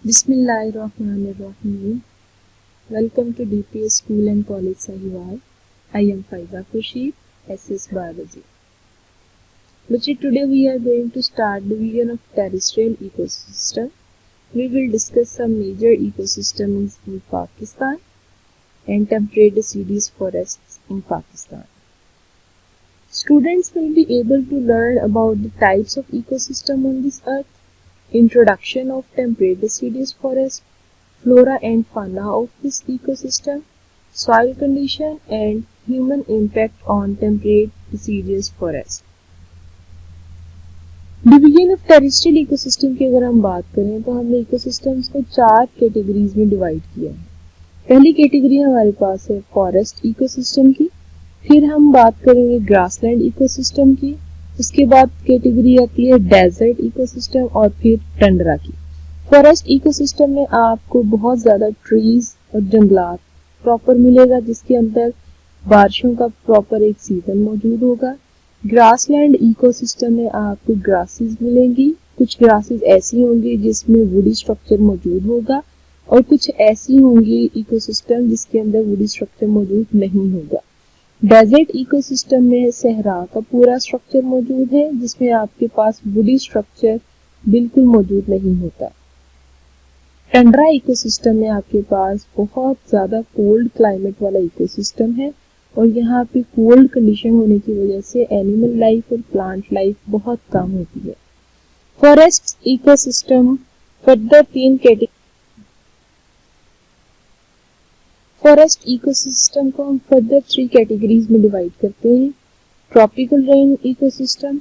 Bismillahirrahmanirrahim. Welcome to DPS School and College Sahiwal. I am Faiza Khurshid, SS Biology. Bachche, today we are going to start division of terrestrial ecosystem. We will discuss some major ecosystems in Pakistan and temperate deciduous forests in Pakistan. Students will be able to learn about the types of ecosystem on this earth, introduction of temperate deciduous forest, flora and fauna of this ecosystem, soil condition and human impact on temperate deciduous forest. Division of terrestrial ecosystem की अगर हम बात करें तो हमने ecosystems को 4 categories में divide किया है। पहली कैटेगरी हमारे पास है फॉरेस्ट इकोसिस्टम की, फिर हम बात करेंगे ग्रासलैंड इकोसिस्टम की, उसके बाद कैटेगरी आती है डेजर्ट इकोसिस्टम और फिर टंड्रा की। फॉरेस्ट इकोसिस्टम में आपको बहुत ज्यादा ट्रीज और जंगलात प्रॉपर मिलेगा, जिसके अंदर बारिशों का प्रॉपर एक सीजन मौजूद होगा। ग्रासलैंड इकोसिस्टम में आपको ग्रासेस मिलेंगी, कुछ ग्रासेस ऐसी होंगी जिसमें वुडी स्ट्रक्चर मौजूद होगा और कुछ ऐसी होंगी इकोसिस्टम जिसके अंदर वुडी स्ट्रक्चर मौजूद नहीं होगा। डेजर्ट इकोसिस्टम में सहरा का पूरा स्ट्रक्चर मौजूद है, जिसमें आपके पास वुडी स्ट्रक्चर बिल्कुल मौजूद नहीं होता। टंड्रा इकोसिस्टम में आपके पास बहुत ज्यादा कोल्ड क्लाइमेट वाला इकोसिस्टम है और यहाँ पे कोल्ड कंडीशन होने की वजह से एनिमल लाइफ और प्लांट लाइफ बहुत कम होती है। Forest ecosystem further 3 category forest ecosystem को हम फर्दर 3 कैटेगरीज में डिवाइड करते हैं। Tropical rain ecosystem,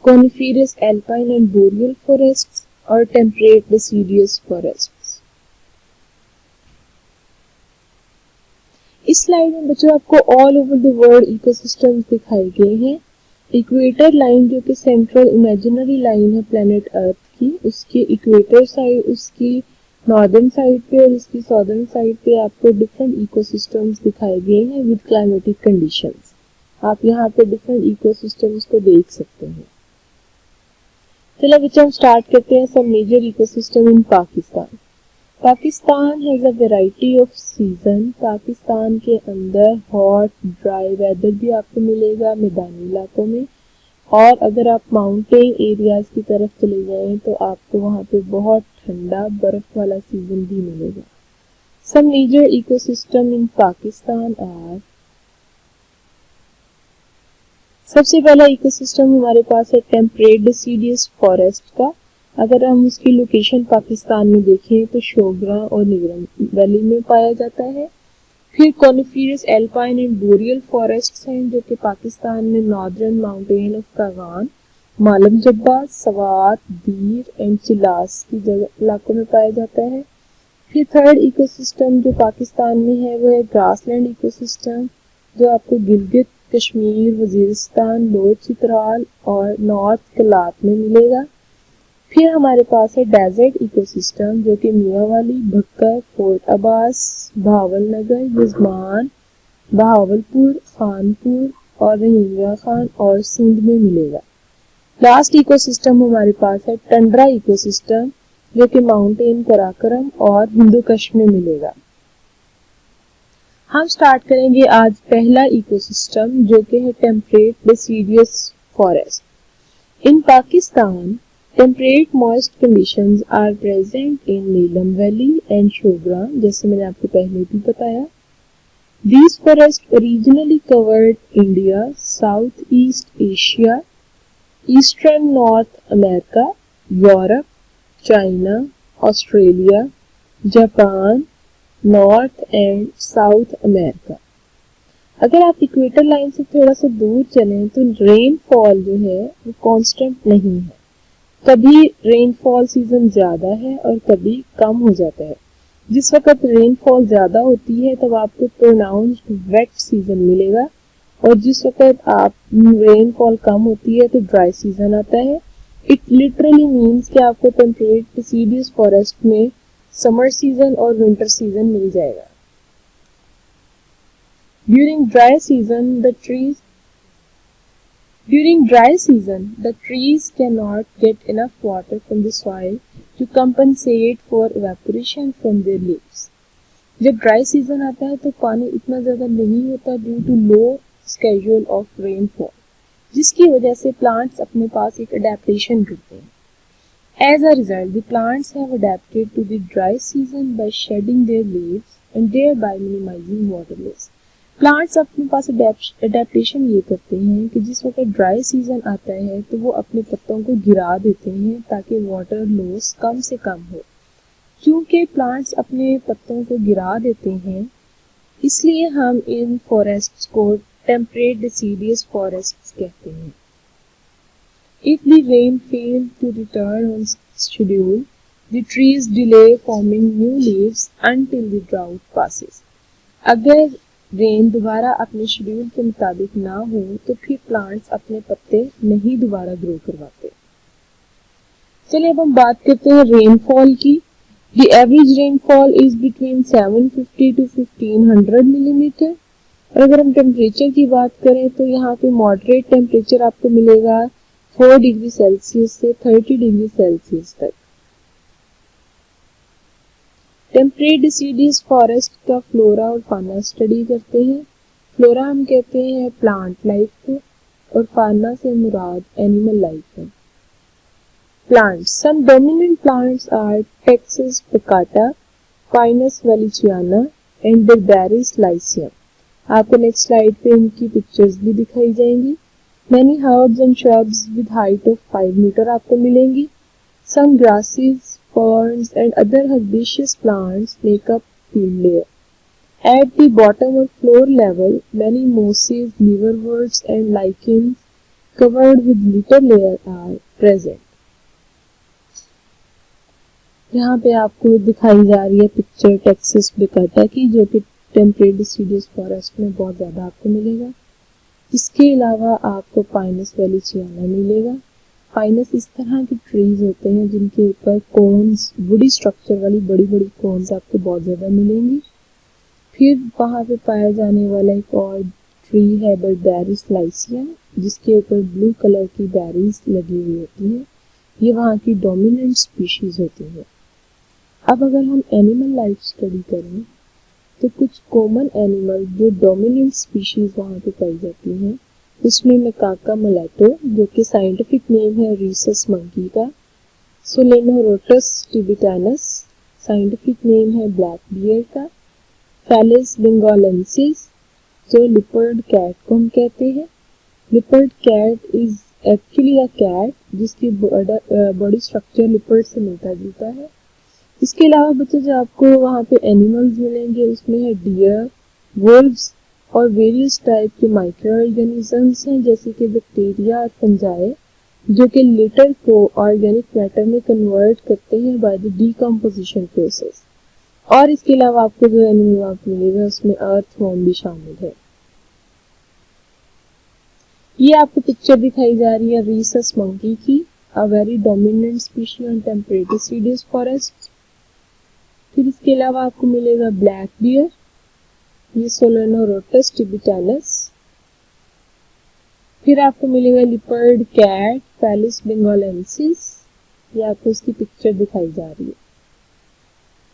coniferous alpine and boreal forests और टेम्परेट डिसीडियस फॉरेस्ट्स। इस स्लाइड में बच्चों आपको all over the world ecosystems दिखाए गए हैं। इक्वेटर लाइन जो कि सेंट्रल इमेजिनरी लाइन है प्लेनेट अर्थ की, उसके इक्वेटर साइड, उसकी नॉर्दर्न साइड पे और इसकी साउदर्न साइड पे आपको डिफरेंट इकोसिस्टम्स दिखाए गए हैं विद क्लाइमेटिक कंडीशंस। आप यहाँ पे डिफरेंट इकोसिस्टम्स को देख सकते हैं। चलो बच्चे हम स्टार्ट करते हैं some major ecosystem in Pakistan. Pakistan has a variety of season. Pakistan के अंदर हॉट ड्राई वेदर भी आपको मिलेगा मैदानी इलाकों में, और अगर आप माउंटेन एरियाज की तरफ चले जाएं तो आपको वहां पे बहुत ठंडा बर्फ वाला सीजन भी मिलेगा। Some major ecosystem in Pakistan are, सबसे पहला इकोसिस्टम हमारे पास है टेम्परेट डिसीडियस फॉरेस्ट का। अगर हम उसकी लोकेशन पाकिस्तान में देखें तो शोगरा और निगरम वैली में पाया जाता है। फिर coniferous alpine and boreal forests हैं जो कि पाकिस्तान में नॉर्दर्न माउंटेन ऑफ कागान, मालम जब्बा, सवात, दीर एंड चिलास की जगह इलाकों में पाया जाता है। फिर थर्ड इकोसिस्टम जो पाकिस्तान में है वो है ग्रासलैंड इकोसिस्टम, जो आपको गिलगित, कश्मीर, वजीरिस्तान, लोअर चित्राल और नॉर्थ कलात में मिलेगा। फिर हमारे पास है डेजर्ट इकोसिस्टम जो कि मियांवाली, भक्कर, फोर्ट अब्बास, भावलनगर, यजमान, बहावलपुर, खानपुर और रहीमिया खान और सिंध में मिलेगा। लास्ट इकोसिस्टम हमारे पास है टंड्रा इकोसिस्टम जो कि माउंटेन कराकरम और हिंदू कश में मिलेगा। हम स्टार्ट करेंगे आज पहला इकोसिस्टम जो कि है temperate deciduous forest. In Pakistan temperate moist conditions are present in Neelum valley and Shogra, जैसे मैंने आपको पहले भी बताया। These forests originally covered India, Southeast Asia, Eastern North America, Europe, China, Australia, Japan, north and south America. अगर आप इक्वेटर लाइन से थोड़ा सा दूर चलें तो रेनफॉल जो है वो कांस्टेंट नहीं है। कभी रेनफॉल सीजन ज्यादा है और कभी कम हो जाता है। जिस वक्त रेनफॉल ज्यादा होती है तब आपको प्रोनाउंस्ड वेट सीजन मिलेगा, और जिस वक्त आप रेनफॉल कम होती है तो ड्राई सीजन आता है। इट लिटरली मीन्स कि आपको टेम्परेट डिसीडियस फॉरेस्ट में समर सीजन और विंटर सीजन मिल जाएगा। During dry season the trees During dry season, the trees cannot get enough water from the soil to compensate for evaporation from their leaves. जब dry season आता है तो पानी इतना ज़्यादा नहीं होता due to low schedule of rainfall, जिसकी वजह से प्लांट्स अपने पास एक अडेप्टेशन करते हैं. As a result, the plants have adapted to the dry season by shedding their leaves and thereby minimizing water loss. Plants अपने पास अडेप्टेशन ये करते हैं कि जिस वक्त ड्राई सीजन आता है तो वो अपने पत्तों को गिरा देते हैं ताकि वाटर लॉस कम से कम हो. क्योंकि प्लांट्स अपने पत्तों को गिरा देते हैं, इसलिए हम इन फॉरेस्ट्स को टेम्परेट डिसीडियस फॉरेस्ट्स कहते हैं. If the rain fails to return on schedule, the trees delay forming new leaves until the drought passes. अगर रेन दोबारा अपने शेड्यूल के मुताबिक ना हो तो फिर प्लांट्स अपने पत्ते नहीं दोबारा ग्रो करवाते. चलिए अब हम बात करते हैं रेनफॉल की. The average rainfall is between 750 to 1500 millimetre. और अगर हम टेम्परेचर की बात करें तो यहाँ पे मॉडरेट टेम्परेचर आपको मिलेगा 4 डिग्री सेल्सियस से 30 डिग्री सेल्सियस तक. टेम्परेट डिसीडियस फॉरेस्ट का फ्लोरा और फाना स्टडी करते हैं. फ्लोरा हम कहते हैं प्लांट लाइफ को और फाना से मुराद एनिमल लाइफ है. Plants, some dominant plants are taxus baccata, pinus wallichiana and berberis lycium. आपको नेक्स्ट स्लाइड पे इनकी पिक्चर्स भी दिखाई जाएंगी. Many herbs and shrubs with height of 5 meter आपको मिलेंगी. Some grasses, ferns and other herbaceous plants make up field layer. At the bottom or floor level, many mosses, liverworts and lichens covered with litter layer are present. यहाँ पे आपको दिखाई जा रही है picture Texas पिकाटा की, जो कि टेम्परेट डिसीडियस फॉरेस्ट में बहुत ज़्यादा आपको मिलेगा. इसके अलावा आपको पाइनस वेलिचियाना मिलेगा. पाइनस इस तरह के ट्रीज होते हैं जिनके ऊपर कोन्स, वुडी स्ट्रक्चर वाली बड़ी बड़ी कोन्स आपको बहुत ज़्यादा मिलेंगी. फिर वहाँ पे पाया जाने वाला एक और ट्री है बर्बेरिस लाइसियम, जिसके ऊपर ब्लू कलर की बेरीज लगी हुई होती हैं. ये वहाँ की डोमिनेंट स्पीशीज होती है. अब अगर हम एनिमल लाइफ स्टडी करें तो कुछ कॉमन एनिमल जो डोमिनेंट स्पीशीज वहाँ पे पाई जाती हैं, उसमें मकाका मुलेटो, जो कि साइंटिफिक नेम है रीसस मंकी का. सोलेनोरोटस टिबिटानस, साइंटिफिक नेम है ब्लैक बियर का. फेलिस बेंगालेंसिस, जो लिपर्ड कैट को हम कहते हैं. Leopard cat is actually a cat जिसकी बॉडी स्ट्रक्चर लिपर्ड से मिलता जुलता है. इसके अलावा बच्चों जो आपको वहाँ पे एनिमल्स मिलेंगे उसमें है डियर, वुल्व्स और वेरियस टाइप के माइक्रो ऑर्गेनिजम्स हैं जैसे कि बैक्टीरिया और फंजाई, जो कि लिटर को ऑर्गेनिक मैटर में कन्वर्ट करते हैं बाय द डीकम्पोजिशन प्रोसेस. और इसके अलावा आपको जो एनिमल आप मिलेगा उसमें अर्थवॉर्म भी शामिल है. ये आपको पिक्चर दिखाई जा रही है रीसस मंकी की, a very dominant species on temperate deciduous forest. फिर इसके अलावा आपको मिलेगा ब्लैक बियर, ये सोलेनोरोटस टिबिटानस. फिर आपको मिलेगा लिपर्ड कैट फेलिस बेंगालेंसिस, ये आपको इसकी पिक्चर दिखाई जा रही है.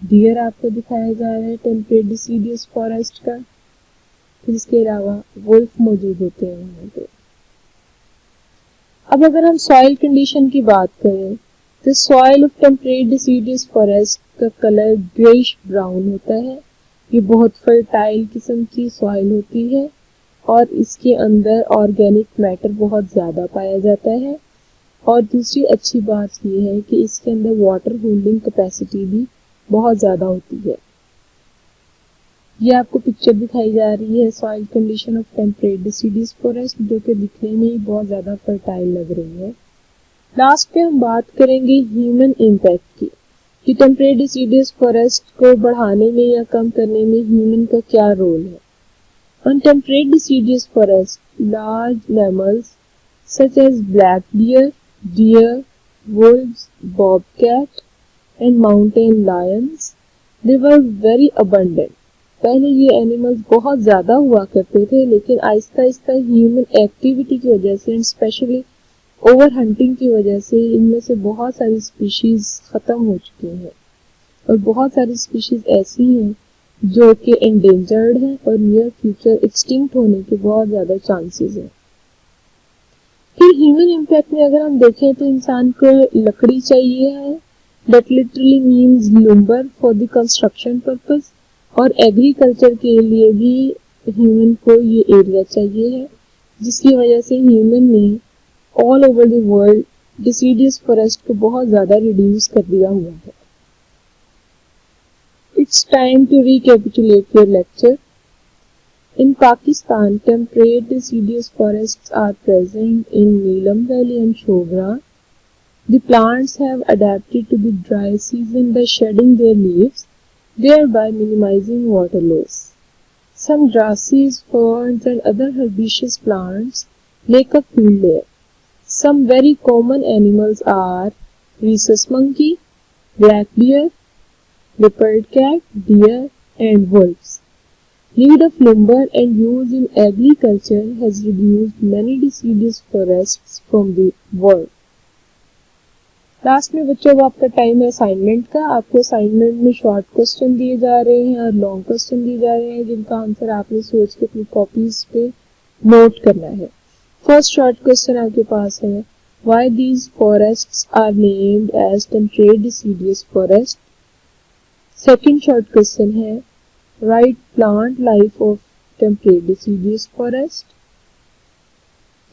डियर आपको दिखाया जा रहा है टेम्परेट डिसीडियस फॉरेस्ट का. फिर इसके अलावा वुल्फ मौजूद होते हैं वहाँ पे. अब अगर हम सॉइल कंडीशन की बात करें तो soil of temperate deciduous forest का कलर ग्रेइश ब्राउन होता है. ये बहुत फर्टाइल किस्म की सॉइल होती है और इसके अंदर ऑर्गेनिक मैटर बहुत ज़्यादा पाया जाता है. और दूसरी अच्छी बात ये है कि इसके अंदर वाटर होल्डिंग कैपेसिटी भी बहुत ज़्यादा होती है. ये आपको पिक्चर दिखाई जा रही है soil condition of temperate deciduous forest, जो कि दिखने में ही बहुत ज़्यादा फर्टाइल लग रही है. लास्ट पे हम बात करेंगे ह्यूमन इम्पैक्ट की, कि टेम्परेट डिसीडियस फॉरेस्ट को बढ़ाने में या कम करने में ह्यूमन का क्या रोल है. On temperate deciduous forest, large mammals such as black bear, deer, wolves, bobcat and mountain lions, they were very abundant. पहले ये एनिमल्स बहुत ज़्यादा हुआ करते थे, लेकिन आहिस्ता आहिस्ता ह्यूमन एक्टिविटी की वजह से एंड स्पेशली ओवर हंटिंग की वजह से इनमें से बहुत सारी स्पीशीज ख़त्म हो चुकी हैं और बहुत सारी स्पीशीज ऐसी हैं जो कि एंडेंजर्ड हैं और नियर फ्यूचर एक्सटिंक्ट होने के बहुत ज़्यादा चांसेस हैं। फिर ह्यूमन इम्पैक्ट में अगर हम देखें तो इंसान को लकड़ी चाहिए है, that literally means lumber for the construction purpose, और एग्रीकल्चर के लिए भी ह्यूमन को ये एरिया चाहिए है, जिसकी वजह से ह्यूमन ने all over the world deciduous forest को बहुत ज़्यादा रिड्यूस कर दिया हुआ है। It's time to recapitulate your lecture. In Pakistan, temperate deciduous forests are present in Neelam Valley and Shobra. The plants have adapted to the dry season by shedding their leaves, thereby minimizing water loss. Some grasses, ferns and other herbaceous plants make a field layer. Some very common animals are rhesus monkey, black bear, leopard cat, deer and wolves. Need of lumber and use in agriculture has reduced many deciduous forests from the world. Last में बच्चों अब आपका time है assignment का। आपको assignment में short question दिए जा रहे हैं और लॉन्ग क्वेश्चन दिए जा रहे हैं, जिनका आंसर आपने सोच के अपनी कॉपीज पे नोट करना है। फर्स्ट शॉर्ट क्वेश्चन आपके पास है, why these forests are named as temperate deciduous forest. Second short question है, write plant life of temperate deciduous forest.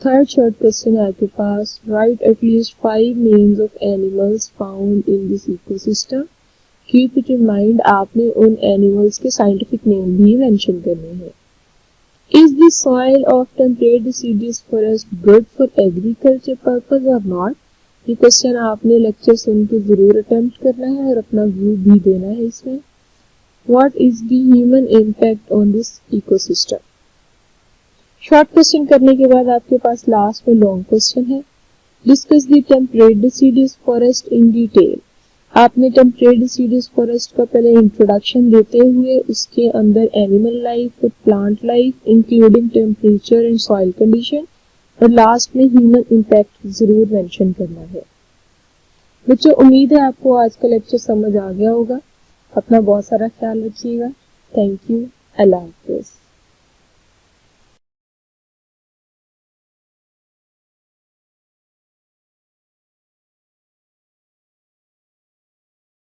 Third short question है आपके पास, write at least 5 names of animals found in this ecosystem. Keep it in mind, आपने उन animals के scientific name भी mention करने हैं। Is the soil of temperate deciduous forest good for agriculture purpose और नॉट। ये क्वेश्चन आपने लेक्चर सुन के जरूर अटेम्प्ट करना है और अपना व्यू भी देना है इसमें। What is the human impact on this ecosystem. Short question करने के बाद आपके पास लास्ट में लॉन्ग क्वेश्चन है, discuss the temperate deciduous forest in detail. आपने टेम्परेट डिसीडियस फॉरेस्ट का पहले इंट्रोडक्शन देते हुए उसके अंदर एनिमल लाइफ और plant life including temperature and soil condition और लास्ट में ह्यूमन इम्पैक्ट जरूर मेंशन करना है। बच्चों उम्मीद है आपको आज का लेक्चर समझ आ गया होगा। अपना बहुत सारा ख्याल रखिएगा। Thank you. अल्लाह हाफिज़।